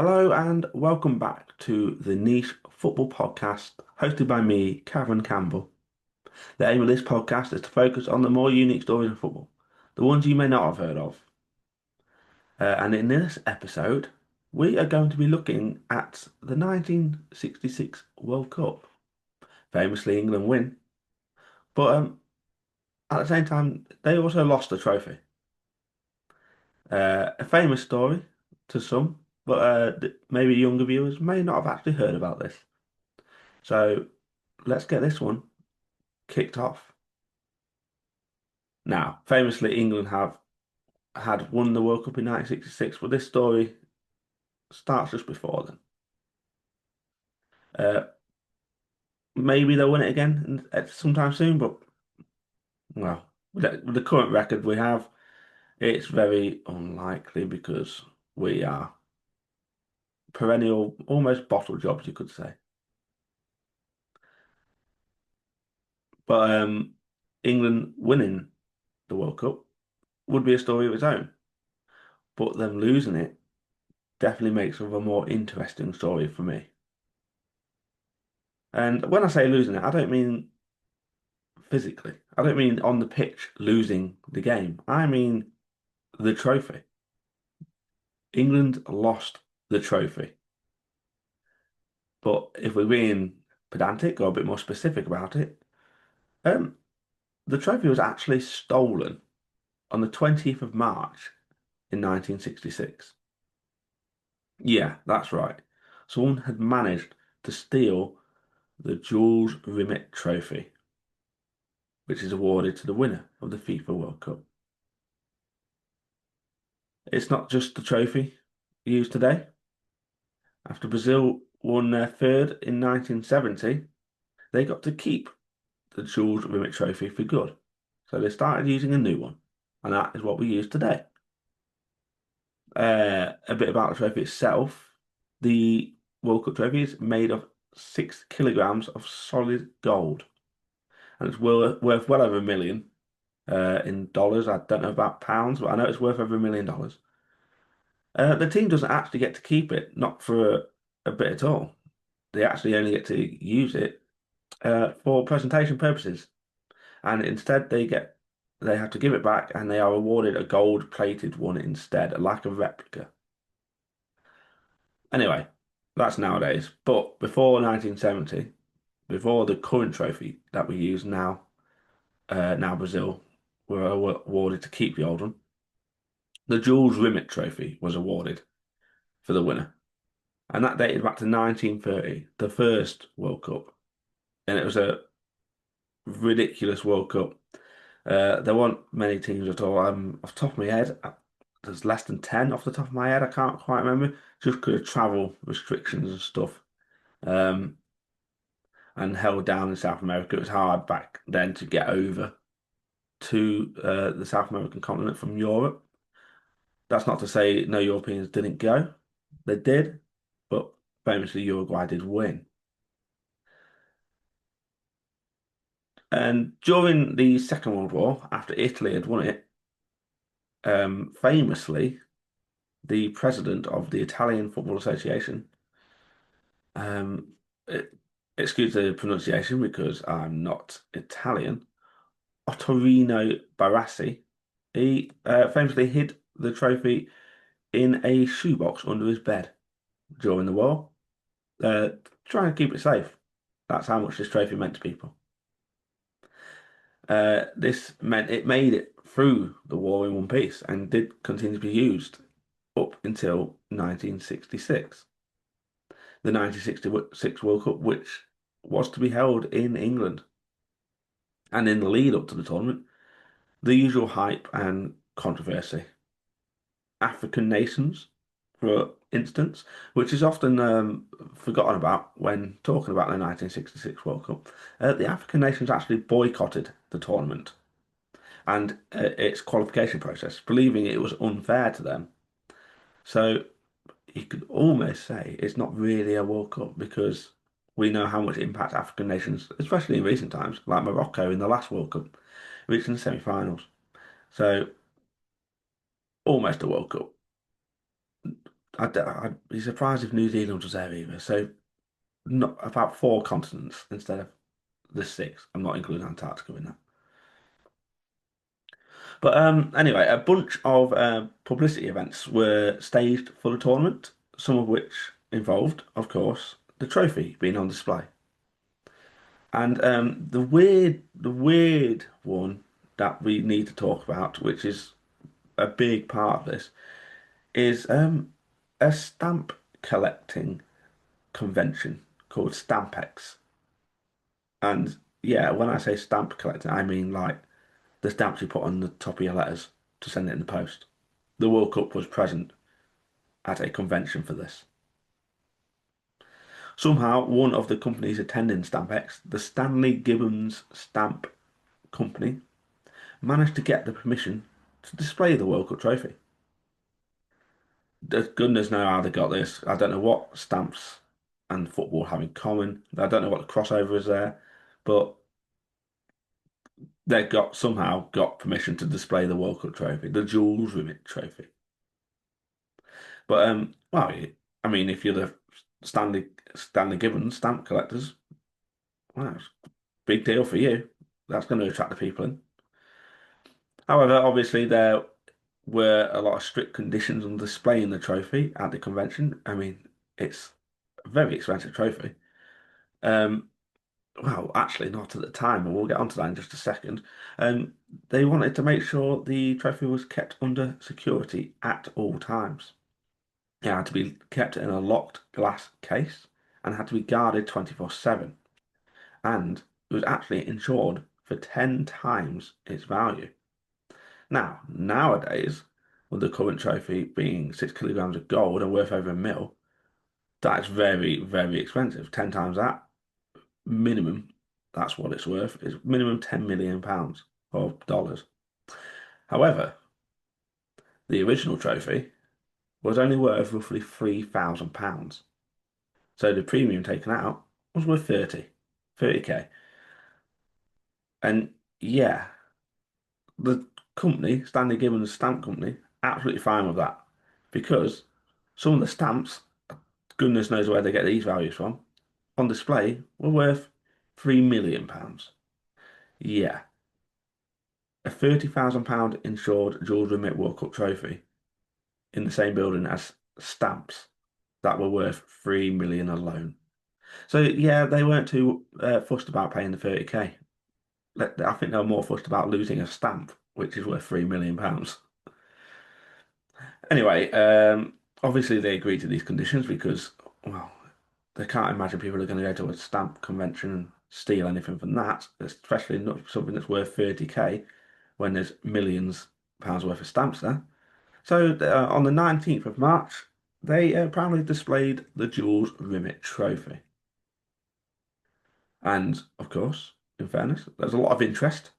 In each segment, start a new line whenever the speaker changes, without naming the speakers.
Hello and welcome back to the Niche Football Podcast, hosted by me, Cavan Campbell. The aim of this podcast is to focus on the more unique stories of football, the ones you may not have heard of. And in this episode, we are going to be looking at the 1966 World Cup. Famously, England win, but at the same time, they also lost the trophy. A famous story to some, but maybe younger viewers may not have actually heard about this. So let's get this one kicked off. Now, famously, England have had won the World Cup in 1966, but this story starts just before then. Uh, Maybe they'll win it again sometime soon, but well, with the current record we have, it's very unlikely because we are perennial, almost bottle jobs, you could say. But England winning the World Cup would be a story of its own, but them losing it definitely makes it a more interesting story for me. And when I say losing it, I don't mean physically. I don't mean on the pitch losing the game. I mean the trophy. England lost the trophy. But if we're being pedantic or a bit more specific about it, um, the trophy was actually stolen on the 20th of March in 1966. Yeah, that's right. Someone had managed to steal the Jules Rimet Trophy, which is awarded to the winner of the FIFA World Cup. It's not just the trophy used today. After Brazil won their third in 1970, they got to keep the Jules Rimet Trophy for good. So they started using a new one, and that is what we use today. A bit about the trophy itself. The World Cup trophy is made of 6 kilograms of solid gold, and it's worth well over a million in dollars. I don't know about pounds, but I know it's worth over $1 million. The team doesn't actually get to keep it, not for a bit at all. They actually only get to use it for presentation purposes, and instead they have to give it back, and they are awarded a gold-plated one instead, like a replica. Anyway, that's nowadays. But before 1970, before the current trophy that we use now, now Brazil were awarded to keep the old one. The Jules Rimet Trophy was awarded for the winner, and that dated back to 1930, the first World Cup, and it was a ridiculous World Cup. There weren't many teams at all. Off the top of my head, there's less than 10 off the top of my head. I can't quite remember, just because of travel restrictions and stuff. Um, and held down in South America. It was hard back then to get over to the South American continent from Europe. That's not to say no Europeans didn't go. They did, but famously Uruguay did win. And during the Second World War, after Italy had won it, famously, the president of the Italian Football Association, um, it, excuse the pronunciation because I'm not Italian, Ottorino Barassi, he famously hid the trophy in a shoebox under his bed during the war, trying to keep it safe. That's how much this trophy meant to people. This meant it made it through the war in one piece and did continue to be used up until 1966, the 1966 World Cup, which was to be held in England. And in the lead up to the tournament, the usual hype and controversy. African nations, for instance, which is often forgotten about when talking about the 1966 World Cup. The African nations actually boycotted the tournament and its qualification process, believing it was unfair to them. So you could almost say it's not really a World Cup because we know how much impact African nations, especially in recent times, like Morocco in the last World Cup, reaching the semi-finals. So almost a World Cup. I'd be surprised if New Zealand was there either. So not about four continents instead of the six. I'm not including Antarctica in that. But anyway, a bunch of publicity events were staged for the tournament, some of which involved, of course, the trophy being on display. And the weird one that we need to talk about, which is a big part of this, is a stamp collecting convention called Stampex. And yeah, when I say stamp collecting, I mean like the stamps you put on the top of your letters to send it in the post. The World Cup was present at a convention for this. Somehow, one of the companies attending Stampex, the Stanley Gibbons Stamp Company, managed to get the permission to display the World Cup trophy. Goodness knows how they got this. I don't know what stamps and football have in common. I don't know what the crossover is there, but they got somehow got permission to display the World Cup trophy, the Jules Rimet trophy. But well, I mean, if you're the Stanley Gibbons stamp collectors, well, it's a big deal for you. That's going to attract the people in. However, obviously there were a lot of strict conditions on displaying the trophy at the convention. I mean, it's a very expensive trophy. Um, well, actually, not at the time, and we'll get onto that in just a second. Um, they wanted to make sure the trophy was kept under security at all times. It had to be kept in a locked glass case and had to be guarded 24/7. And it was actually insured for 10 times its value. Now, nowadays, with the current trophy being 6 kilograms of gold and worth over a mil, that's very, very expensive. 10 times that minimum, that's what it's worth, is minimum £10 million or dollars. However, the original trophy was only worth roughly £3,000. So the premium taken out was worth 30K. And yeah, the company, Stanley Gibbons Stamp Company, absolutely fine with that because some of the stamps, goodness knows where they get these values from, on display were worth £3 million. Yeah, a £30,000 insured Jules Rimet World Cup trophy in the same building as stamps that were worth 3 million alone. So yeah, they weren't too fussed about paying the 30K. I think they were more fussed about losing a stamp, which is worth £3 million. Anyway, obviously they agreed to these conditions because, well, they can't imagine people are going to go to a stamp convention and steal anything from that, especially not something that's worth 30K when there's millions pounds worth of stamps there. So on the 19th of March, they proudly displayed the Jules Rimet Trophy. And of course, in fairness, there's a lot of interest.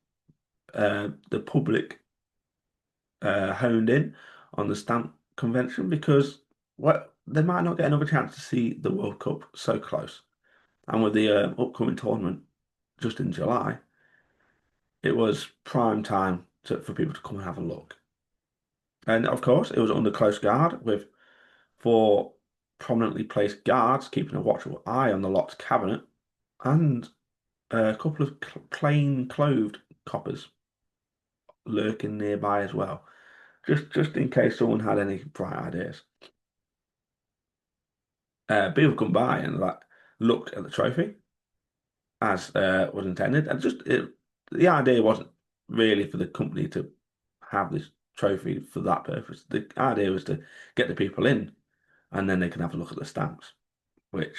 The public honed in on the stamp convention because they might not get another chance to see the World Cup so close. And with the upcoming tournament just in July, it was prime time for people to come and have a look. And of course, it was under close guard with four prominently placed guards keeping a watchful eye on the locked cabinet and a couple of plain clothed coppers lurking nearby as well, just in case someone had any bright ideas. People come by and like looked at the trophy as was intended, and the idea wasn't really for the company to have this trophy for that purpose. The idea was to get the people in, and then they can have a look at the stamps, which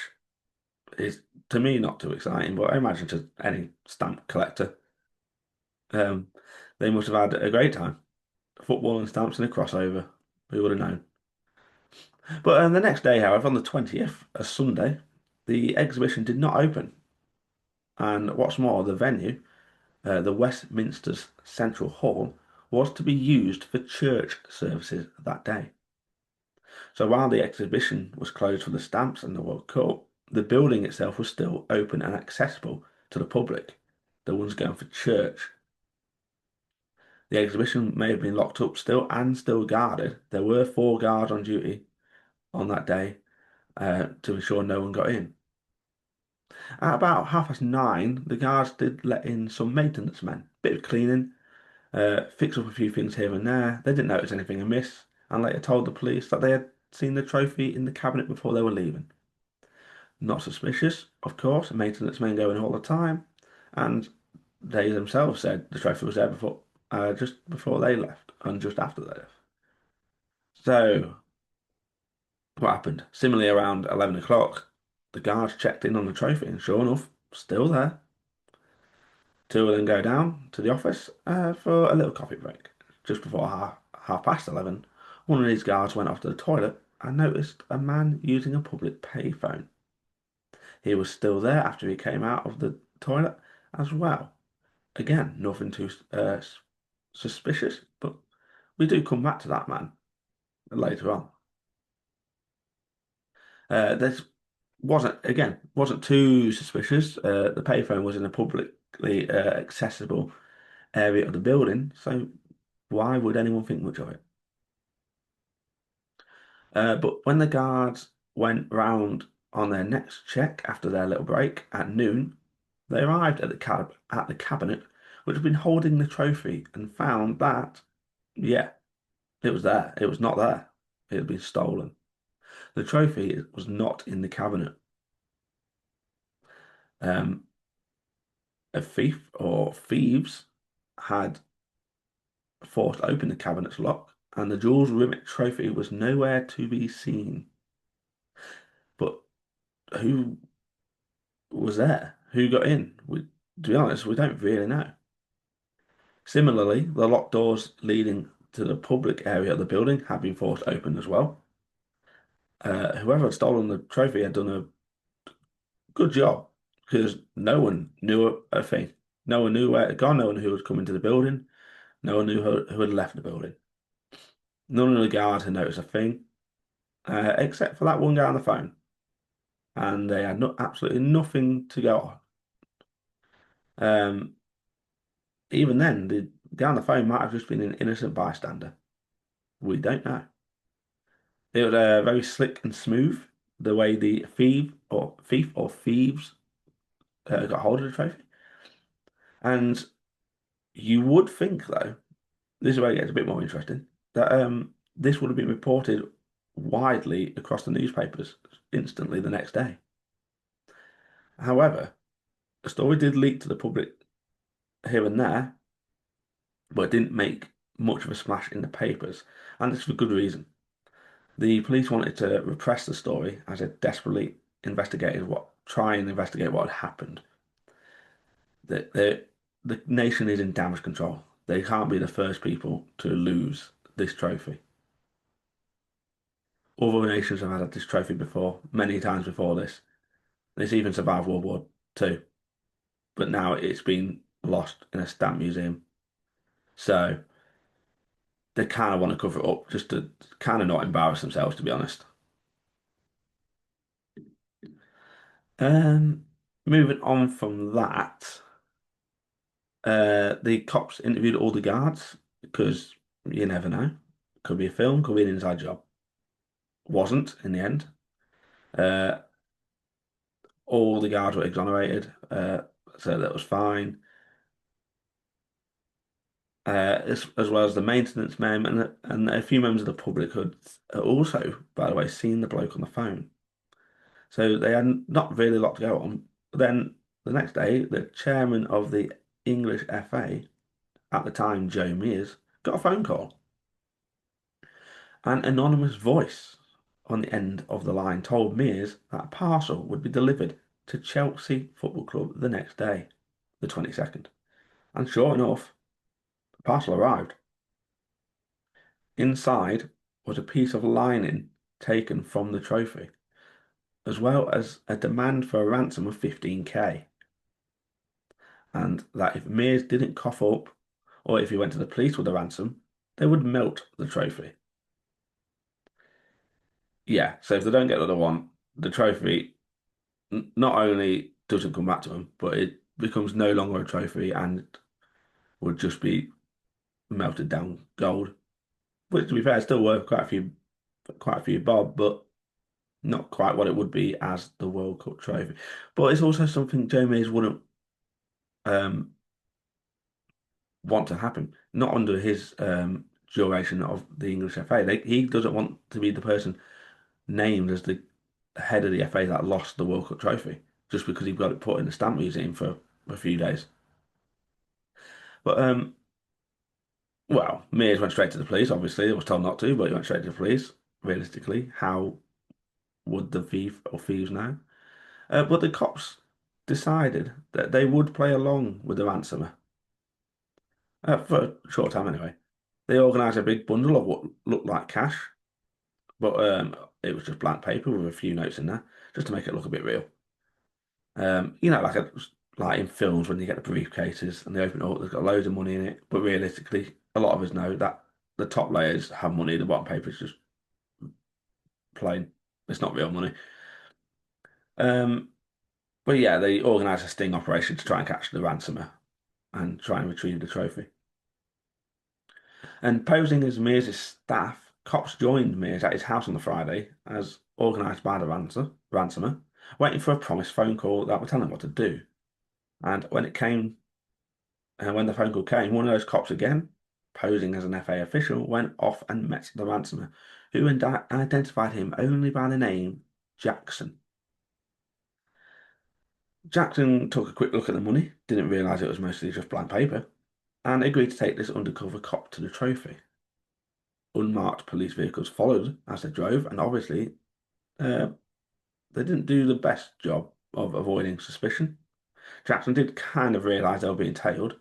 is to me not too exciting, but I imagine to any stamp collector, um, they must have had a great time. Football and stamps in a crossover. Who would have known? But the next day, however, on the 20th, a Sunday, the exhibition did not open. And what's more, the venue, the Westminster's Central Hall, was to be used for church services that day. So while the exhibition was closed for the stamps and the World Cup, the building itself was still open and accessible to the public, the ones going for church. The exhibition may have been locked up still and still guarded. There were four guards on duty on that day to ensure no one got in. At about 9:30, the guards did let in some maintenance men, bit of cleaning, fix up a few things here and there. They didn't notice anything amiss, and later told the police that they had seen the trophy in the cabinet before they were leaving. Not suspicious, of course, maintenance men go in all the time, and they themselves said the trophy was there before, just before they left, and just after they left. So, what happened? Similarly, around 11 o'clock, the guards checked in on the trophy, and sure enough, still there. Two of them go down to the office for a little coffee break. Just before half past 11, one of these guards went off to the toilet and noticed a man using a public payphone. He was still there after he came out of the toilet as well. Again, nothing too suspicious, but we do come back to that man later on. This wasn't too suspicious. The payphone was in a publicly accessible area of the building, so why would anyone think much of it? But when the guards went round on their next check after their little break at noon, they arrived at the cabinet which had been holding the trophy and found that, yeah, it was there. It was not there. It had been stolen. The trophy was not in the cabinet. Um, a thief or thieves had forced open the cabinet's lock, and the Jules Rimet trophy was nowhere to be seen. But who was there? Who got in? To be honest, we don't really know. Similarly, the locked doors leading to the public area of the building had been forced open as well. Whoever had stolen the trophy had done a good job because no one knew a thing. No one knew where it had gone. No one who had come into the building. No one knew who had left the building. None of the guards had noticed a thing, except for that one guy on the phone. And they had absolutely nothing to go on. Um, Even then, the guy on the phone might have just been an innocent bystander. We don't know. It was very slick and smooth the way the thief or thieves got hold of the trophy. And you would think, though, this is where it gets a bit more interesting, that this would have been reported widely across the newspapers instantly the next day. However, the story did leak to the public here and there, but it didn't make much of a splash in the papers, and it's for good reason. The police wanted to repress the story as it desperately try and investigate what had happened. The nation is in damage control. They can't be the first people to lose this trophy. Other nations have had this trophy before, many times before this. It's even survived World War II, but now it's been lost in a stamp museum. So they kind of want to cover it up just to kind of not embarrass themselves, to be honest. Um, Moving on from that. The cops interviewed all the guards because you never know. Could be a film, could be an inside job. Wasn't in the end. Uh, all the guards were exonerated, so that was fine. As well as the maintenance men and a few members of the public had also, by the way, seen the bloke on the phone. So they had not really a lot to go on. Then the next day, the chairman of the English FA, at the time, Joe Mears, got a phone call. An anonymous voice on the end of the line told Mears that a parcel would be delivered to Chelsea Football Club the next day, the 22nd. And sure enough, the parcel arrived. Inside was a piece of lining taken from the trophy, as well as a demand for a ransom of 15k. And that if Mears didn't cough up, or if he went to the police with the ransom, they would melt the trophy. Yeah, so if they don't get what they want, the trophy not only doesn't come back to them, but it becomes no longer a trophy and would just be melted down gold. Which, to be fair, is still worth quite a few bob. But Not quite what it would be as the World Cup trophy, but it's also something Joe Mears wouldn't um, want to happen. Not under his duration of the English FA. He doesn't want to be the person named as the head of the FA that lost the World Cup trophy just because he got it put in the stamp museum for a few days. But well, Mears went straight to the police. Obviously, he was told not to, but he went straight to the police. Realistically, how would the thief or thieves know? But the cops decided that they would play along with the ransomer for a short time anyway. They organised a big bundle of what looked like cash, but it was just blank paper with a few notes in there, just to make it look a bit real. Like in films when you get the briefcases and they open it up, there's got loads of money in it. But realistically, a lot of us know that the top layers have money, the bottom paper is just plain. It's not real money. Um, but yeah, they organised a sting operation to try and catch the ransomer and try and retrieve the trophy. And posing as Mears' staff, cops joined Mears at his house on the Friday, as organised by the ransomer, waiting for a promised phone call that would tell him what to do. And when the phone call came, one of those cops again, posing as an FA official, went off and met the ransomer, who identified him only by the name Jackson. Jackson took a quick look at the money, didn't realise it was mostly just blank paper, and agreed to take this undercover cop to the trophy. Unmarked police vehicles followed as they drove, and obviously, uh, they didn't do the best job of avoiding suspicion. Jackson did kind of realise they were being tailed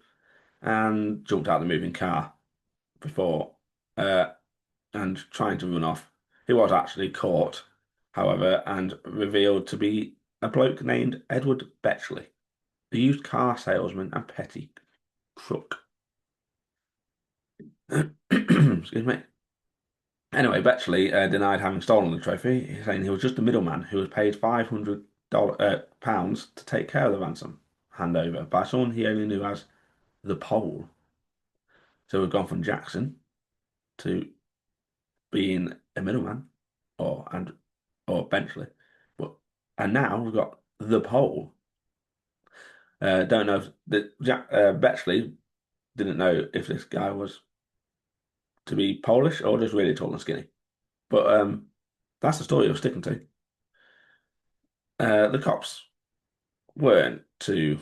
and jumped out of the moving car before uh, and trying to run off. He was actually caught, however, and revealed to be a bloke named Edward Betchley, a used car salesman and petty crook. Excuse me. Anyway, Betchley denied having stolen the trophy, saying he was just a middleman who was paid £500 to take care of the ransom handover by someone he only knew as the Pole. So we've gone from Jackson to being a middleman, or and or Benchley, but and now we've got the Pole. Don't know if Betchley didn't know if this guy was to be Polish or just really tall and skinny. But that's the story you're sticking to. The cops weren't too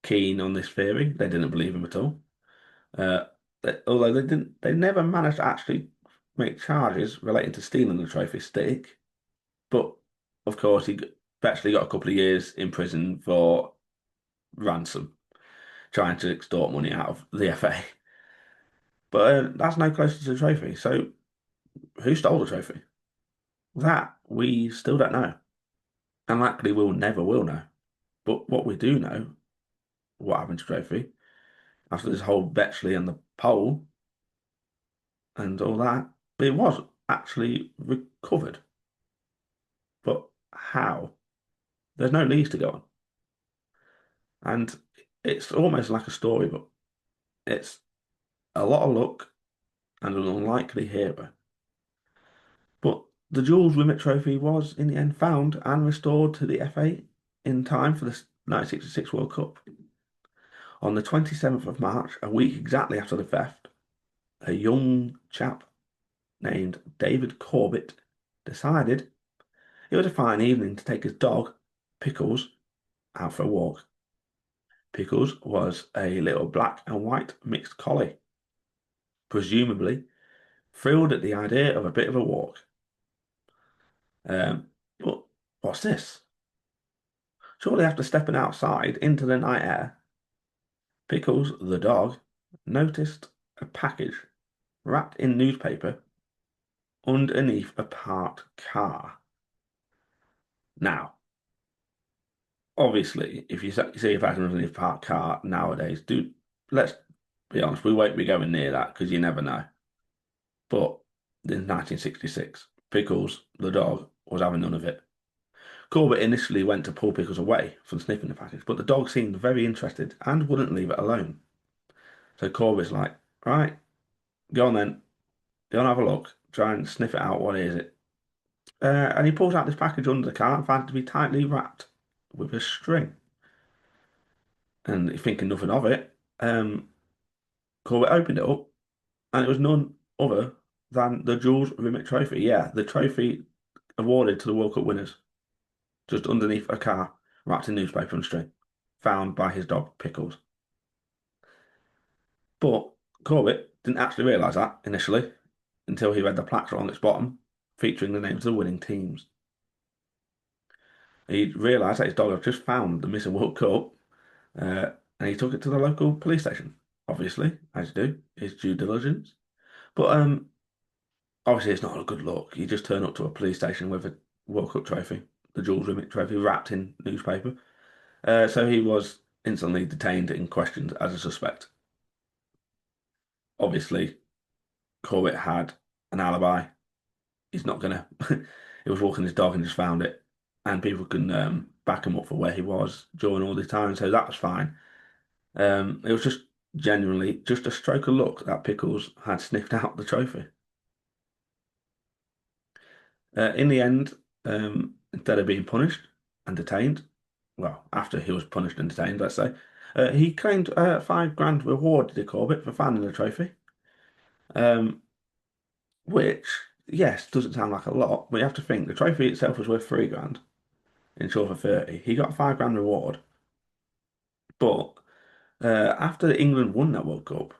keen on this theory. They didn't believe him at all. Uh, although they never managed to actually make charges relating to stealing the trophy stick. But of course, he actually got a couple of years in prison for ransom, trying to extort money out of the FA. But that's no closer to the trophy. So who stole the trophy? That we still don't know, and likely we'll never will know. But what we do know, what happened to the trophy after this whole Betchley and the poll and all that, it was actually recovered. But how? There's no leads to go on. And it's almost like a storybook. It's a lot of luck and an unlikely hero. But the Jules Rimet Trophy was in the end found and restored to the FA in time for the 1966 World Cup. On the 27th of March, a week exactly after the theft, a young chap named David Corbett decided it was a fine evening to take his dog, Pickles, out for a walk. Pickles was a little black and white mixed collie, presumably thrilled at the idea of a bit of a walk. But what's this? Shortly after stepping outside into the night air, Pickles, the dog, noticed a package wrapped in newspaper underneath a parked car. Now, obviously, if you see a package underneath a parked car nowadays, let's be honest, we won't be going near that because you never know. But in 1966, Pickles, the dog, was having none of it. Corbett initially went to pull Pickles away from sniffing the package, but the dog seemed very interested and wouldn't leave it alone. So Corbett's like, right, go on then, go and have a look, try and sniff it out. What is it? And he pulls out this package under the car and finds it to be tightly wrapped with a string. And he's thinking nothing of it. Corbett opened it up, and it was none other than the Jules Rimet Trophy. Yeah, the trophy awarded to the World Cup winners, just underneath a car, wrapped in newspaper and string, found by his dog Pickles. But Corbett didn't actually realise that initially until he read the plaque along its bottom, featuring the names of the winning teams. He realised that his dog had just found the missing World Cup, and he took it to the local police station. Obviously, as you do, his due diligence. But obviously, it's not a good look. You just turn up to a police station with a World Cup trophy, the Jules Rimet trophy, wrapped in newspaper. So he was instantly detained and questioned as a suspect. Obviously, Corbett had an alibi. He's not gonna. He was walking his dog and just found it, and people can back him up for where he was during all this time, so that was fine. It was just genuinely just a stroke of luck that Pickles had sniffed out the trophy. In the end, instead of being punished and detained, well, after he was punished and detained, let's say, he claimed 5 grand reward to Corbett for finding the trophy. Um, which, yes, doesn't sound like a lot, but you have to think the trophy itself was worth 3 grand, insured for 30. He got 5 grand reward, but after England won that World Cup,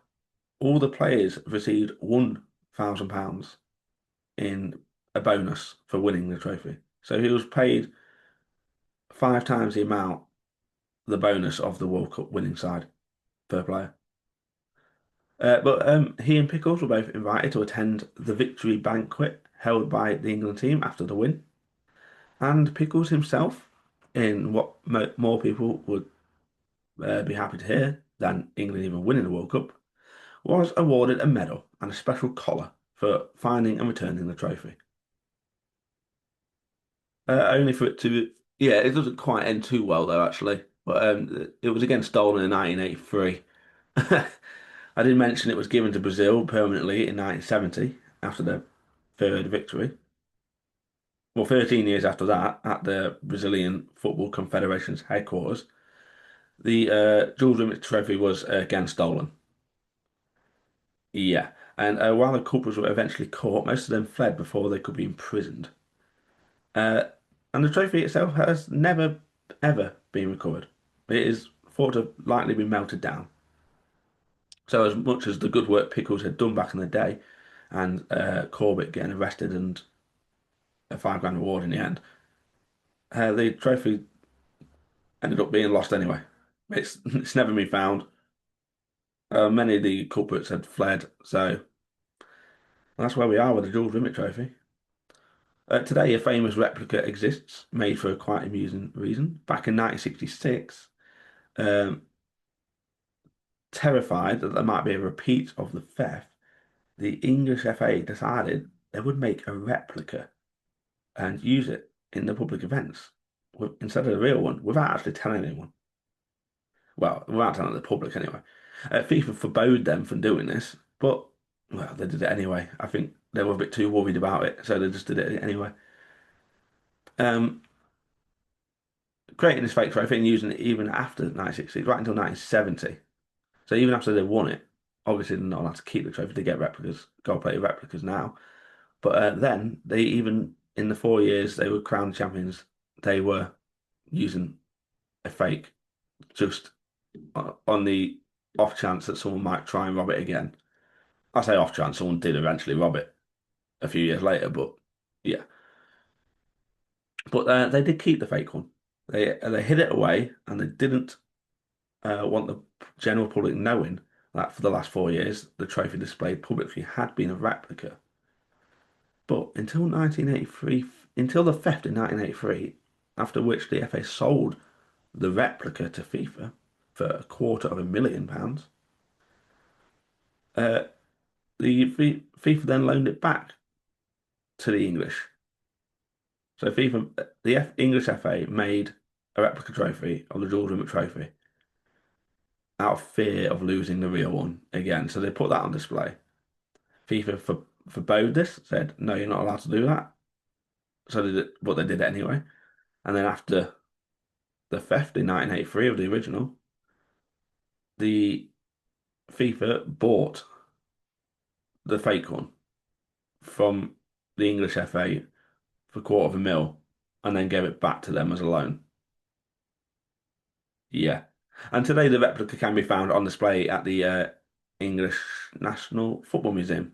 all the players received £1,000 in a bonus for winning the trophy. So he was paid 5 times the amount, the bonus of the World Cup winning side per player. But he and Pickles were both invited to attend the victory banquet held by the England team after the win. And Pickles himself, in what mo more people would be happy to hear than England even winning the World Cup, was awarded a medal and a special collar for finding and returning the trophy. Only for it to, yeah, it doesn't quite end too well though, actually. But it was again stolen in 1983. I did mention it was given to Brazil permanently in 1970 after their third victory. Well, 13 years after that, at the Brazilian Football Confederation's headquarters, the Jules Rimet Trophy was again stolen. Yeah, and while the culprits were eventually caught, most of them fled before they could be imprisoned. Uh, and the trophy itself has never, ever been recovered. It is thought to have likely been melted down. So, as much as the good work Pickles had done back in the day, and Corbett getting arrested and a 5 grand reward in the end, the trophy ended up being lost anyway. It's never been found. Many of the culprits had fled, so that's where we are with the Jules Rimet Trophy. Today, a famous replica exists, made for a quite amusing reason. Back in 1966, um, terrified that there might be a repeat of the theft, the English FA decided they would make a replica and use it in the public events instead of the real one without actually telling anyone. Well, without telling the public anyway. FIFA forbade them from doing this, but well, they did it anyway. I think they were a bit too worried about it, so they just did it anyway. Um, Creating this fake trophy and using it even after 1960, right until 1970. So even after they won it, obviously they're not allowed to keep the trophy to get replicas, gold-plated replicas now. But then they even in the 4 years they were crowned champions, they were using a fake just on the off chance that someone might try and rob it again. I say off chance, someone did eventually rob it a few years later, but yeah. But they did keep the fake one. They hid it away, and they didn't want the general public knowing that for the last 4 years the trophy displayed publicly had been a replica. But until 1983, until the theft in 1983, after which the FA sold the replica to FIFA for £250,000, uh, FIFA then loaned it back to the English. So the English FA made a replica trophy of the Jules Rimet Trophy out of fear of losing the real one again. So they put that on display. FIFA forbade this, said, no, you're not allowed to do that. So but they did it anyway. And then after the theft in 1983 of the original, the FIFA bought the fake one from the English FA for £250,000 and then gave it back to them as a loan. Yeah. And today the replica can be found on display at the English National Football Museum.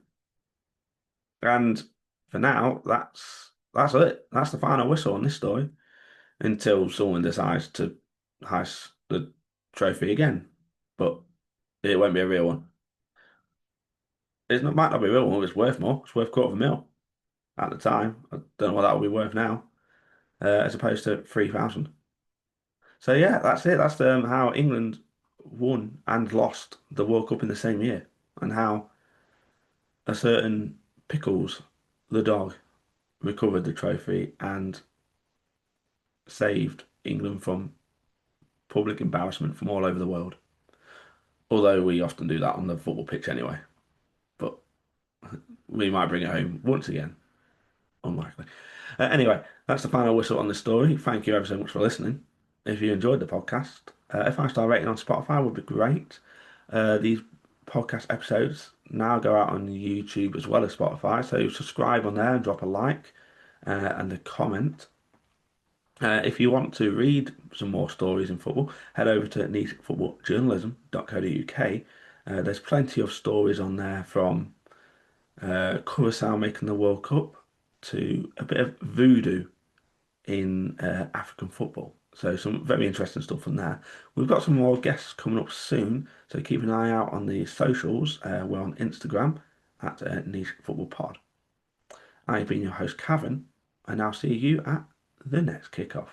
And for now, that's it. That's the final whistle on this story until someone decides to heist the trophy again. But it won't be a real one. Might not be a real one, but it's worth more. It's worth £250,000 at the time. I don't know what that would be worth now, as opposed to 3,000. So yeah, that's it. That's how England won and lost the World Cup in the same year, and how a certain Pickles, the dog, recovered the trophy and saved England from public embarrassment from all over the world. Although we often do that on the football pitch anyway, but we might bring it home once again. Unlikely. Anyway, that's the final whistle on the story. Thank you ever so much for listening. If you enjoyed the podcast, a 5-star rating on Spotify would be great. These podcast episodes now go out on YouTube as well as Spotify, so subscribe on there and drop a like and a comment. If you want to read some more stories in football, head over to nichefootballjournalism.co.uk. There's plenty of stories on there from Curacao making the World Cup to a bit of voodoo in African football. So some very interesting stuff from there. We've got some more guests coming up soon, so keep an eye out on the socials. We're on Instagram at Niche Football Pod. I've been your host, Cavan, and I'll see you at the next kickoff.